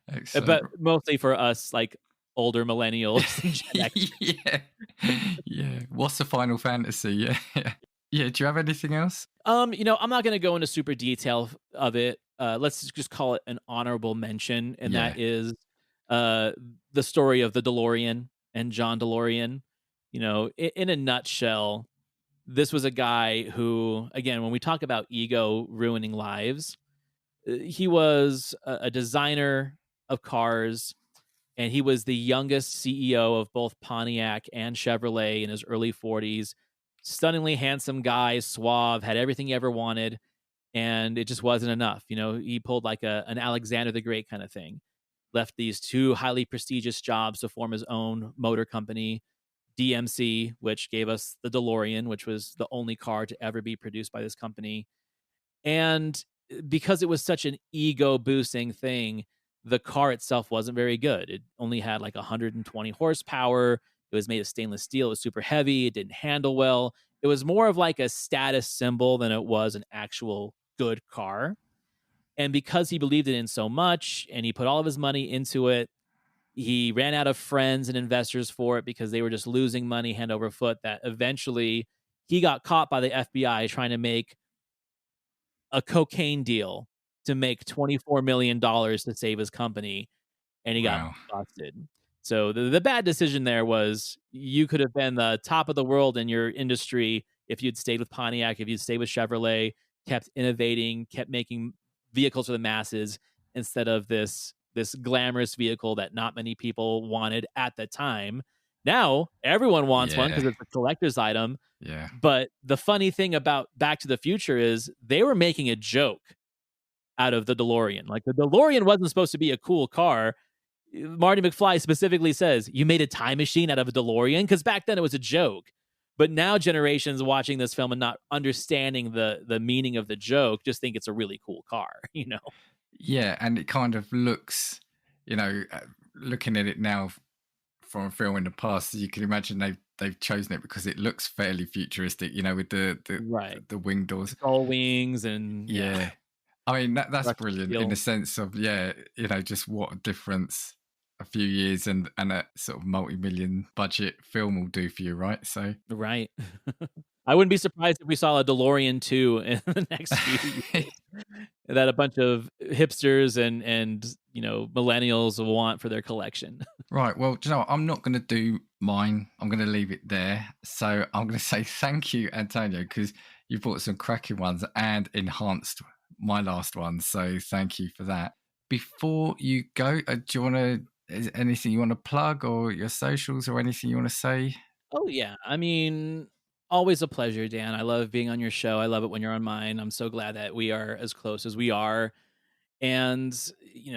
Excellent. But mostly for us, like, older millennials and Gen X. Yeah. What's the Final Fantasy? Yeah. Yeah. Do you have anything else? You know, I'm not gonna go into super detail of it. Let's just call it an honorable mention, and Yeah. that is the story of the DeLorean and John DeLorean. You know, in a nutshell, this was a guy who, again, when we talk about ego ruining lives, he was a designer of cars, and he was the youngest CEO of both Pontiac and Chevrolet in his early 40s. Stunningly handsome guy, suave, had everything he ever wanted, and it just wasn't enough. You know, he pulled like an Alexander the Great kind of thing. left these two highly prestigious jobs to form his own motor company, DMC, which gave us the DeLorean, which was the only car to ever be produced by this company. And because it was such an ego boosting thing, the car itself wasn't very good. It only had like 120 horsepower. It was made of stainless steel. It was super heavy. It didn't handle well. It was more of like a status symbol than it was an actual good car. And because he believed it in so much and he put all of his money into it, he ran out of friends and investors for it because they were just losing money hand over foot, that eventually he got caught by the FBI trying to make a cocaine deal to make $24 million to save his company, and he got Wow. busted. So the bad decision there was you could have been the top of the world in your industry if you'd stayed with Pontiac, if you'd stayed with Chevrolet, kept innovating, kept making vehicles for the masses instead of this glamorous vehicle that not many people wanted at the time. Now everyone wants one because Yeah. it's a collector's item. Yeah. But the funny thing about Back to the Future is they were making a joke out of the DeLorean. Like, the DeLorean wasn't supposed to be a cool car. Marty McFly specifically says, "You made a time machine out of a DeLorean?" Because back then it was a joke. But now generations watching this film and not understanding the meaning of the joke just think it's a really cool car, you know? Yeah, and it kind of looks, looking at it now from a film in the past, you can imagine they've chosen it because it looks fairly futuristic, with Right. the wing doors. Skull wings and Yeah. I mean, that's Rush brilliant steel. in the sense of, just what a difference a few years and a sort of multi-million budget film will do for you, right? So Right. I wouldn't be surprised if we saw a DeLorean 2 in the next few years that a bunch of hipsters and millennials will want for their collection. Right. Well, do you know what? I'm not going to do mine. I'm going to leave it there. So I'm going to say thank you, Antonio, because you brought some cracking ones and enhanced my last one. So thank you for that. Before you go, do you want to, is there anything you want to plug or your socials or anything you want to say? Oh, yeah. I mean, always a pleasure, Dan. I love being on your show. I love it when you're on mine. I'm so glad that we are as close as we are. And,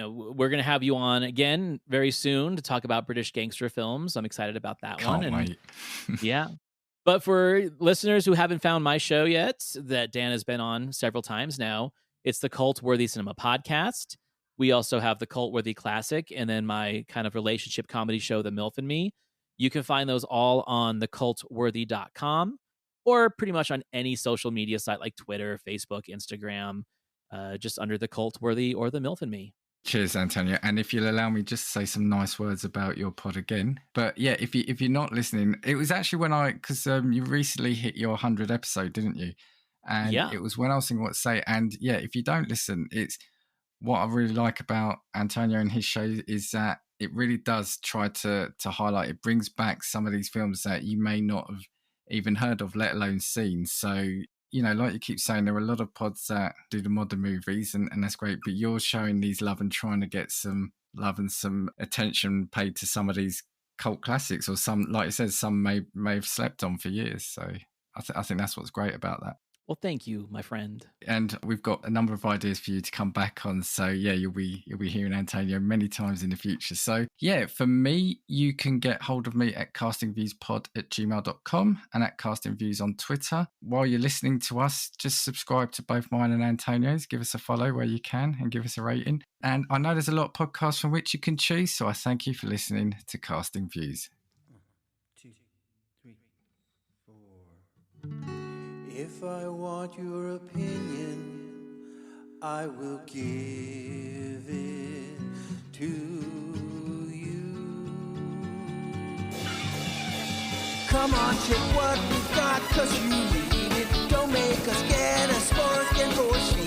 we're going to have you on again very soon to talk about British gangster films. I'm excited about that one. Can't And wait. yeah. But for listeners who haven't found my show yet, that Dan has been on several times now, it's the Cultworthy Cinema Podcast. We also have the Cultworthy Classic and then my kind of relationship comedy show, The MILF and Me. You can find those all on thecultworthy.com or pretty much on any social media site like Twitter, Facebook, Instagram, just under The Cultworthy or The MILF and Me. Cheers, Antonio. And if you'll allow me just to say some nice words about your pod again. But yeah, if you're not listening, it was actually because you recently hit your 100th episode, didn't you? And Yeah. it was when I was thinking what to say. And yeah, if you don't listen, it's what I really like about Antonio and his show is that it really does try to highlight, it brings back some of these films that you may not have even heard of, let alone seen. So, like you keep saying, there are a lot of pods that do the modern movies and that's great, but you're showing these love and trying to get some love and some attention paid to some of these cult classics, or some, like you said, some may have slept on for years. So I think that's what's great about that. Well, thank you, my friend. And we've got a number of ideas for you to come back on. So yeah, you'll be hearing Antonio many times in the future. So yeah, for me, you can get hold of me at castingviewspod@gmail.com and at castingviews on Twitter. While you're listening to us, just subscribe to both mine and Antonio's. Give us a follow where you can and give us a rating. And I know there's a lot of podcasts from which you can choose. So I thank you for listening to Casting Views. 1, 2, 3, 4. If I want your opinion, I will give it to you. Come on, check what we've got, 'cause you need it. Don't make us get a sports and bullshit.